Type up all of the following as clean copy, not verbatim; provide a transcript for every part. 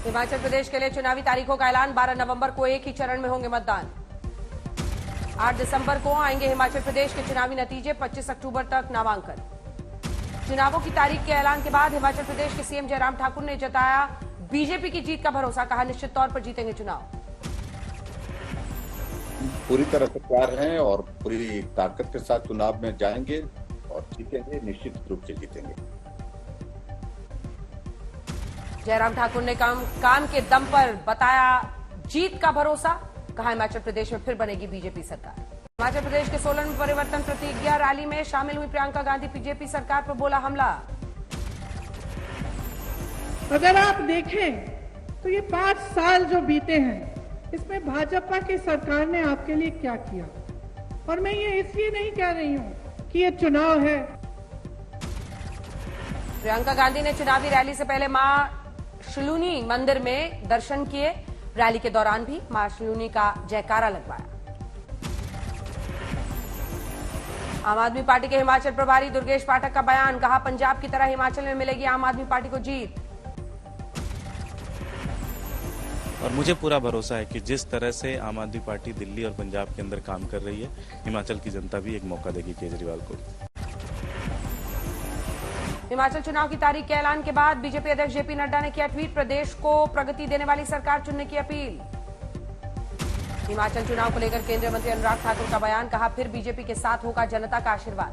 हिमाचल प्रदेश के लिए चुनावी तारीखों का ऐलान। 12 नवंबर को एक ही चरण में होंगे मतदान। 8 दिसंबर को आएंगे हिमाचल प्रदेश के चुनावी नतीजे। 25 अक्टूबर तक नामांकन। चुनावों की तारीख के ऐलान के बाद हिमाचल प्रदेश के सीएम जयराम ठाकुर ने जताया बीजेपी की जीत का भरोसा। कहा निश्चित तौर पर जीतेंगे चुनाव। पूरी तरह से तैयार हैं और पूरी ताकत के साथ चुनाव में जाएंगे और जीतेंगे, निश्चित रूप से जीतेंगे। जयराम ठाकुर ने काम के दम पर बताया जीत का भरोसा। कहा हिमाचल प्रदेश में फिर बनेगी बीजेपी सरकार। हिमाचल प्रदेश के सोलन में परिवर्तन प्रतिज्ञा रैली में शामिल हुई प्रियंका गांधी। बीजेपी सरकार पर बोला हमला। अगर आप देखें तो ये 5 साल जो बीते हैं इसमें भाजपा की सरकार ने आपके लिए क्या किया, और मैं ये इसलिए नहीं कह रही हूं कि ये चुनाव है। प्रियंका गांधी ने चुनावी रैली से पहले मां शलूनी मंदिर में दर्शन किए। रैली के दौरान भी मां शलूनी का जयकारा लगवाया। आम आदमी पार्टी के हिमाचल प्रभारी दुर्गेश पाठक का बयान। कहा पंजाब की तरह हिमाचल में मिलेगी आम आदमी पार्टी को जीत। और मुझे पूरा भरोसा है कि जिस तरह से आम आदमी पार्टी दिल्ली और पंजाब के अंदर काम कर रही है, हिमाचल की जनता भी एक मौका देगी केजरीवाल को। हिमाचल चुनाव की तारीख के ऐलान के बाद बीजेपी अध्यक्ष जेपी नड्डा ने किया ट्वीट। प्रदेश को प्रगति देने वाली सरकार चुनने की अपील। हिमाचल चुनाव को लेकर केंद्रीय मंत्री अनुराग ठाकुर का बयान। कहा फिर बीजेपी के साथ होगा जनता का आशीर्वाद।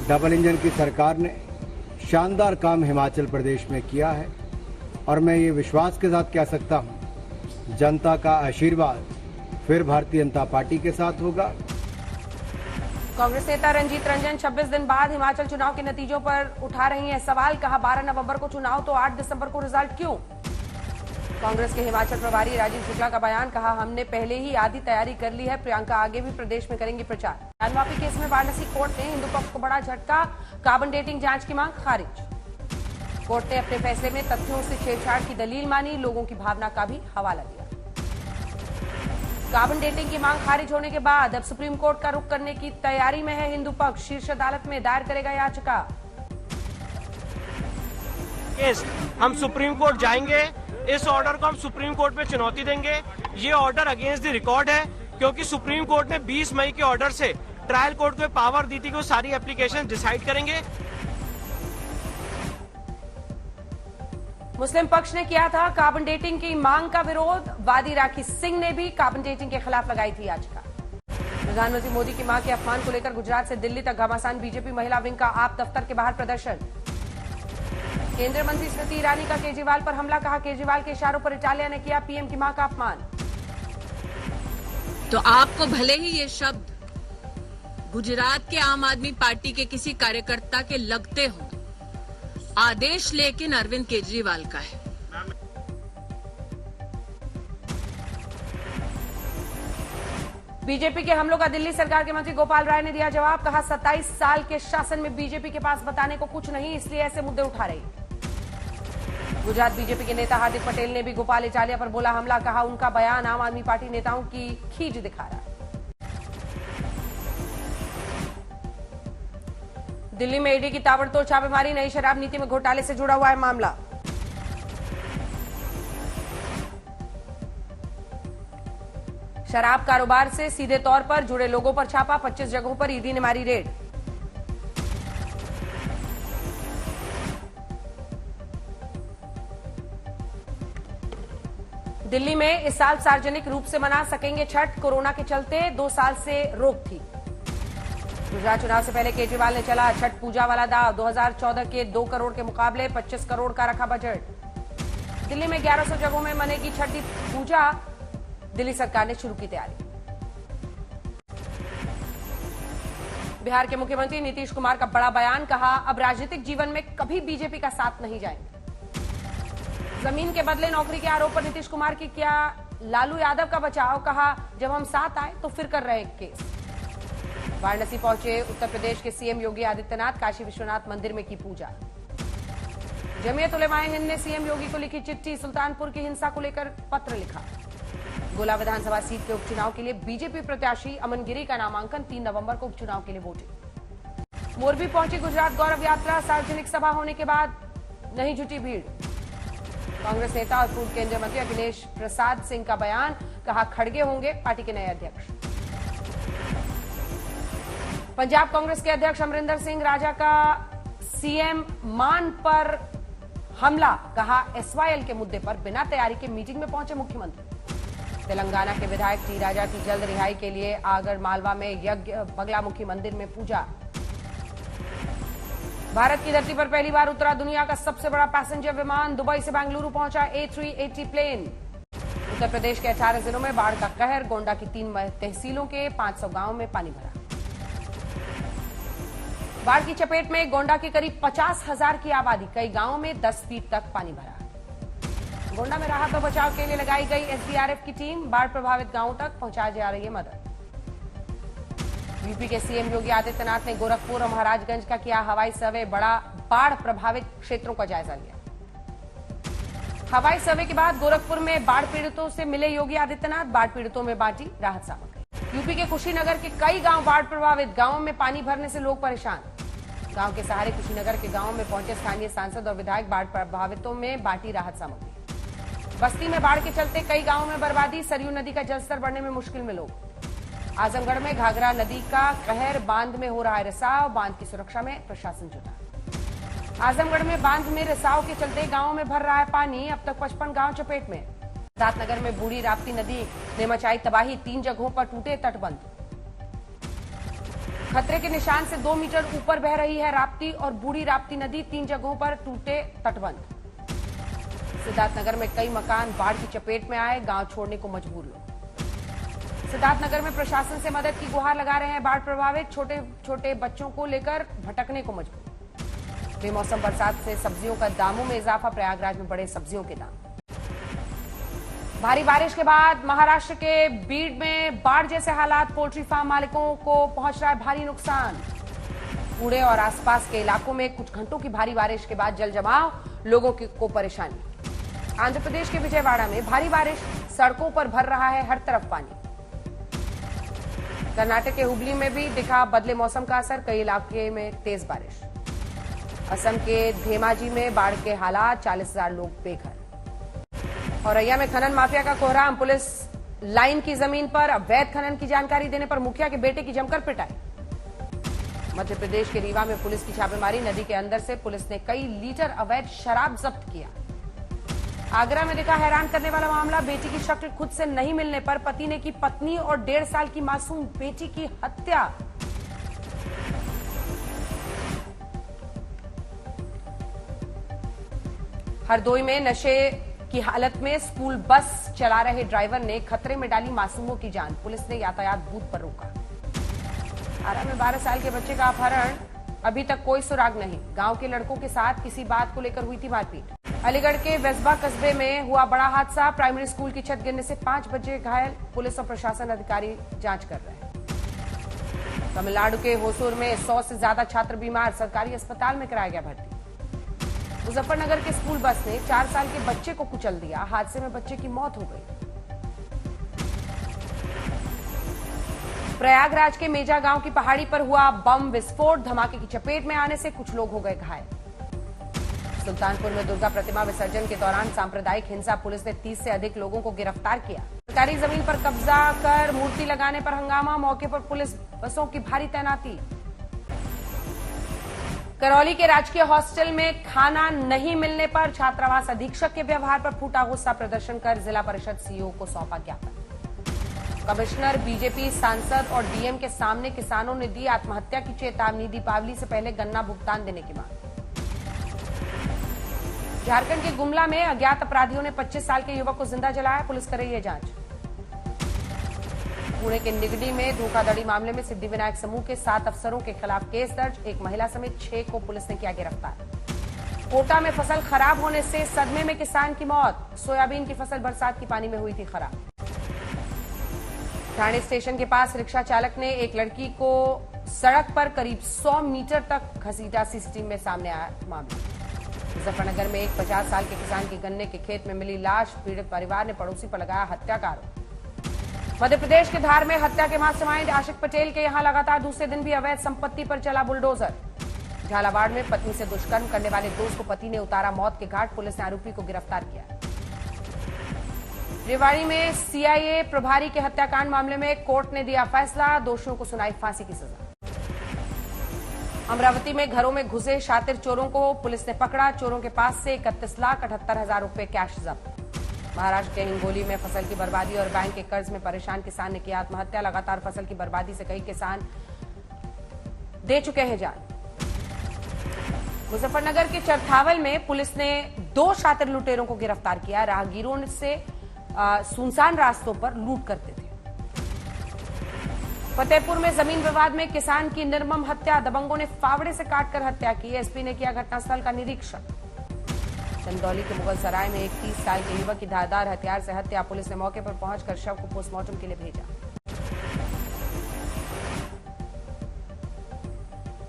डबल इंजन की सरकार ने शानदार काम हिमाचल प्रदेश में किया है और मैं ये विश्वास के साथ कह सकता हूं जनता का आशीर्वाद फिर भारतीय जनता पार्टी के साथ होगा। कांग्रेस नेता रंजीत रंजन 26 दिन बाद हिमाचल चुनाव के नतीजों पर उठा रही हैं सवाल। कहा 12 नवंबर को चुनाव तो 8 दिसंबर को रिजल्ट क्यों। कांग्रेस के हिमाचल प्रभारी राजीव शुक्ला का बयान। कहा हमने पहले ही आधी तैयारी कर ली है। प्रियंका आगे भी प्रदेश में करेंगी प्रचार। लैंड माफी केस में वाराणसी कोर्ट ने हिंदू पक्ष को बड़ा झटका। कार्बन डेटिंग जांच की मांग खारिज। कोर्ट ने अपने फैसले में तथ्यों से छेड़छाड़ की दलील मानी। लोगों की भावना का भी हवाला दिया। कार्बन डेटिंग की मांग खारिज होने के बाद अब सुप्रीम कोर्ट का रुख करने की तैयारी में है हिंदू पक्ष। शीर्ष अदालत में दायर करेगा याचिका। हम सुप्रीम कोर्ट जाएंगे। इस ऑर्डर को हम सुप्रीम कोर्ट में चुनौती देंगे। ये ऑर्डर अगेंस्ट द रिकॉर्ड है, क्योंकि सुप्रीम कोर्ट ने 20 मई के ऑर्डर से ट्रायल कोर्ट को पावर दी थी कि वो सारी एप्लीकेशन डिसाइड करेंगे। मुस्लिम पक्ष ने किया था कार्बन डेटिंग की मांग का विरोध। वादी राखी सिंह ने भी कार्बन डेटिंग के खिलाफ लगाई थी याचिका। प्रधानमंत्री मोदी की मां के अपमान को लेकर गुजरात से दिल्ली तक घमासान। बीजेपी महिला विंग का आप दफ्तर के बाहर प्रदर्शन। केंद्रीय मंत्री स्मृति ईरानी का केजरीवाल पर हमला। कहा केजरीवाल के इशारों पर इटालिया ने किया पीएम की मां का अपमान। तो आपको भले ही ये शब्द गुजरात के आम आदमी पार्टी के किसी कार्यकर्ता के लगते हो, आदेश लेकिन अरविंद केजरीवाल का है। बीजेपी के हमलों का दिल्ली सरकार के मंत्री गोपाल राय ने दिया जवाब। कहा 27 साल के शासन में बीजेपी के पास बताने को कुछ नहीं, इसलिए ऐसे मुद्दे उठा रही। गुजरात बीजेपी के नेता हार्दिक पटेल ने भी गोपाल इटालिया पर बोला हमला। कहा उनका बयान आम आदमी पार्टी नेताओं की खींच दिखा रहा है। दिल्ली में ईडी की ताबड़तोड़ छापेमारी। नई शराब नीति में घोटाले से जुड़ा हुआ है मामला। शराब कारोबार से सीधे तौर पर जुड़े लोगों पर छापा। 25 जगहों पर ईडी ने मारी रेड। दिल्ली में इस साल सार्वजनिक रूप से मना सकेंगे छठ। कोरोना के चलते 2 साल से रोक थी। गुजरात चुनाव से पहले केजरीवाल ने चला छठ पूजा वाला दाव। 2014 के 2 करोड़ के मुकाबले 25 करोड़ का रखा बजट। दिल्ली में 1100 जगहों में मनेगी छठी पूजा। दिल्ली सरकार ने शुरू की तैयारी। बिहार के मुख्यमंत्री नीतीश कुमार का बड़ा बयान। कहा अब राजनीतिक जीवन में कभी बीजेपी का साथ नहीं जाएंगे। जमीन के बदले नौकरी के आरोप पर नीतीश कुमार की किया लालू यादव का बचाव। कहा जब हम साथ आए तो फिर कर रहे केस। वाराणसी पहुंचे उत्तर प्रदेश के सीएम योगी आदित्यनाथ। काशी विश्वनाथ मंदिर में की पूजा। जमीयत उलेमाए हिंद ने सीएम योगी को लिखी चिट्ठी। सुल्तानपुर की हिंसा को लेकर पत्र लिखा। गोला विधानसभा सीट के उपचुनाव के लिए बीजेपी प्रत्याशी अमन गिरी का नामांकन। 3 नवंबर को उपचुनाव के लिए वोटिंग। मोरबी पहुंची गुजरात गौरव यात्रा। सार्वजनिक सभा होने के बाद नहीं जुटी भीड़। कांग्रेस नेता और पूर्व केंद्रीय मंत्री अखिलेश प्रसाद सिंह का बयान, कहा खड़गे होंगे पार्टी के नए अध्यक्ष। पंजाब कांग्रेस के अध्यक्ष अमरिंदर सिंह राजा का सीएम मान पर हमला, कहा एसवाईएल के मुद्दे पर बिना तैयारी के मीटिंग में पहुंचे मुख्यमंत्री। तेलंगाना के विधायक टी राजा की जल्द रिहाई के लिए आगर मालवा में यज्ञ, बगलामुखी मंदिर में पूजा। भारत की धरती पर पहली बार उतरा दुनिया का सबसे बड़ा पैसेंजर विमान, दुबई से बेंगलुरु पहुंचा A380 प्लेन। उत्तर प्रदेश के 18 जिलों में बाढ़ का कहर, गोंडा की 3 तहसीलों के 500 गांवों में पानी भरा। बाढ़ की चपेट में गोंडा की करीब 50,000 की आबादी, कई गांवों में 10 फीट तक पानी भरा। गोंडा में राहत और बचाव के लिए लगाई गई एसडीआरएफ की टीम, बाढ़ प्रभावित गांवों तक पहुंचाई जा रही है मदद। यूपी के सीएम योगी आदित्यनाथ ने गोरखपुर और महाराजगंज का किया हवाई सर्वे, बड़ा बाढ़ प्रभावित क्षेत्रों का जायजा लिया। हवाई सर्वे के बाद गोरखपुर में बाढ़ पीड़ितों से मिले योगी आदित्यनाथ, बाढ़ पीड़ितों में बांटी राहत सामग्री। यूपी के कुशीनगर के कई गांव बाढ़ प्रभावित, गांवों में पानी भरने से लोग परेशान। गांव के सहारे कुशीनगर के गांवों में पहुंचे स्थानीय सांसद और विधायक, बाढ़ प्रभावितों में बांटी राहत सामग्री। बस्ती में बाढ़ के चलते कई गांवों में बर्बादी, सरयू नदी का जलस्तर बढ़ने में मुश्किल में लोग। आजमगढ़ में घाघरा नदी का कहर, बांध में हो रहा है रिसाव, बांध की सुरक्षा में प्रशासन जुटा। आजमगढ़ में बांध में रिसाव के चलते गांवों में भर रहा है पानी, अब तक 55 गांव चपेट में। सिद्धार्थनगर में बूढ़ी राप्ती नदी ने मचाई तबाही, 3 जगहों पर टूटे तटबंध। खतरे के निशान से 2 मीटर ऊपर बह रही है राप्ती और बूढ़ी राप्ती नदी, 3 जगहों पर टूटे तटबंध। सिद्धार्थनगर में कई मकान बाढ़ की चपेट में आए, गांव छोड़ने को मजबूर लोग। सिद्धार्थनगर में प्रशासन से मदद की गुहार लगा रहे हैं बाढ़ प्रभावित, छोटे छोटे बच्चों को लेकर भटकने को मजबूर। बेमौसम बरसात से सब्जियों का दामों में इजाफा, प्रयागराज में बढ़े सब्जियों के दाम। भारी बारिश के बाद महाराष्ट्र के बीड में बाढ़ जैसे हालात, पोल्ट्री फार्म मालिकों को पहुंच रहा है भारी नुकसान। पुणे और आसपास के इलाकों में कुछ घंटों की भारी बारिश के बाद जल जमाव, लोगों को परेशानी। आंध्र प्रदेश के विजयवाड़ा में भारी बारिश, सड़कों पर भर रहा है हर तरफ पानी। कर्नाटक के हुबली में भी दिखा बदले मौसम का असर, कई इलाके में तेज बारिश। असम के धेमाजी में बाढ़ के हालात, 40,000 लोग बेघर। औरैया में खनन माफिया का कोहराम, पुलिस लाइन की जमीन पर अवैध खनन की जानकारी देने पर मुखिया के बेटे की जमकर पिटाई। मध्य प्रदेश के रीवा में पुलिस की छापेमारी, नदी के अंदर से पुलिस ने कई लीटर अवैध शराब जब्त किया। आगरा में दिखा हैरान करने वाला मामला, बेटी की शक्ल खुद से नहीं मिलने पर पति ने की पत्नी और 1.5 साल की मासूम बेटी की हत्या। हरदोई में नशे की हालत में स्कूल बस चला रहे ड्राइवर ने खतरे में डाली मासूमों की जान, पुलिस ने यातायात बूथ पर रोका। आरा में 12 साल के बच्चे का अपहरण, अभी तक कोई सुराग नहीं, गांव के लड़कों के साथ किसी बात को लेकर हुई थी मारपीट। अलीगढ़ के वेस्बा कस्बे में हुआ बड़ा हादसा, प्राइमरी स्कूल की छत गिरने से 5 बच्चे घायल, पुलिस और प्रशासन अधिकारी जांच कर रहे हैं। तमिलनाडु के होसूर में 100 से ज्यादा छात्र बीमार, सरकारी अस्पताल में कराया गया भर्ती। मुजफ्फरनगर के स्कूल बस ने 4 साल के बच्चे को कुचल दिया, हादसे में बच्चे की मौत हो गई। प्रयागराज के मेजा गांव की पहाड़ी पर हुआ बम विस्फोट, धमाके की चपेट में आने से कुछ लोग हो गए घायल। सुल्तानपुर में दुर्गा प्रतिमा विसर्जन के दौरान सांप्रदायिक हिंसा, पुलिस ने 30 से अधिक लोगों को गिरफ्तार किया। सरकारी जमीन पर कब्जा कर मूर्ति लगाने पर हंगामा, मौके पर पुलिस बसों की भारी तैनाती। करौली के राजकीय हॉस्टल में खाना नहीं मिलने पर छात्रावास अधीक्षक के व्यवहार पर फूटा गुस्सा, प्रदर्शन कर जिला परिषद सीईओ को सौंपा ज्ञापन। कमिश्नर, बीजेपी सांसद और डीएम के सामने किसानों ने दी आत्महत्या की चेतावनी, दीपावली से पहले गन्ना भुगतान देने की मांग। झारखंड के गुमला में अज्ञात अपराधियों ने 25 साल के युवक को जिंदा जलाया, पुलिस कर रही है जांच। पुणे के निगडी में धोखाधड़ी मामले में सिद्धिविनायक समूह के 7 अफसरों के खिलाफ केस दर्ज, एक महिला समेत 6 को पुलिस ने किया गिरफ्तार। कोटा में फसल खराब होने से सदमे में किसान की मौत, सोयाबीन की फसल बरसात की पानी में हुई थी खराब। ठाणे स्टेशन के पास रिक्शा चालक ने एक लड़की को सड़क पर करीब 100 मीटर तक घसीटा, सीसीटीवी में सामने आया मामला। मुजफ्फरनगर में एक 50 साल के किसान की गन्ने के खेत में मिली लाश, पीड़ित परिवार ने पड़ोसी पर लगाया हत्या का आरोप। मध्य प्रदेश के धार में हत्या के मास्टरमाइंड आशिक पटेल के यहां लगातार दूसरे दिन भी अवैध संपत्ति पर चला बुलडोजर। झालावाड़ में पत्नी से दुष्कर्म करने वाले दोस्त को पति ने उतारा मौत के घाट, पुलिस ने आरोपी को गिरफ्तार किया। रेवाड़ी में सीआईए प्रभारी के हत्याकांड मामले में कोर्ट ने दिया फैसला, दोषियों को सुनाई फांसी की सजा। अमरावती में घरों में घुसे शातिर चोरों को पुलिस ने पकड़ा, चोरों के पास से 31,78,000 रुपए कैश जब्त। महाराष्ट्र के हिंगोली में फसल की बर्बादी और बैंक के कर्ज में परेशान किसान ने किया आत्महत्या, लगातार फसल की बर्बादी से कई किसान दे चुके हैं जान। मुजफ्फरनगर के चरथावल में पुलिस ने 2 शातिर लुटेरों को गिरफ्तार किया, राहगीरों से सुनसान रास्तों पर लूट करते थे। फतेहपुर में जमीन विवाद में किसान की निर्मम हत्या, दबंगों ने फावड़े से काटकर हत्या की, एसपी ने किया घटनास्थल का निरीक्षण। चंदौली के मुगल सराय में एक 30 साल के युवक की धारदार हथियार से हत्या, पुलिस ने मौके पर पहुंचकर शव को पोस्टमार्टम के लिए भेजा।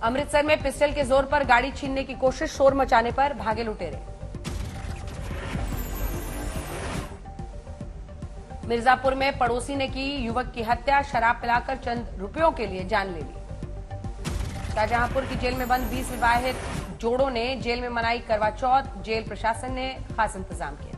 अमृतसर में पिस्टल के जोर पर गाड़ी छीनने की कोशिश, शोर मचाने पर भागे लुटेरे। मिर्जापुर में पड़ोसी ने की युवक की हत्या, शराब पिलाकर चंद रुपयों के लिए जान ले ली। शाहजहांपुर की जेल में बंद 20 विवाहित जोड़ों ने जेल में मनाई करवा चौथ, जेल प्रशासन ने खास इंतजाम किया।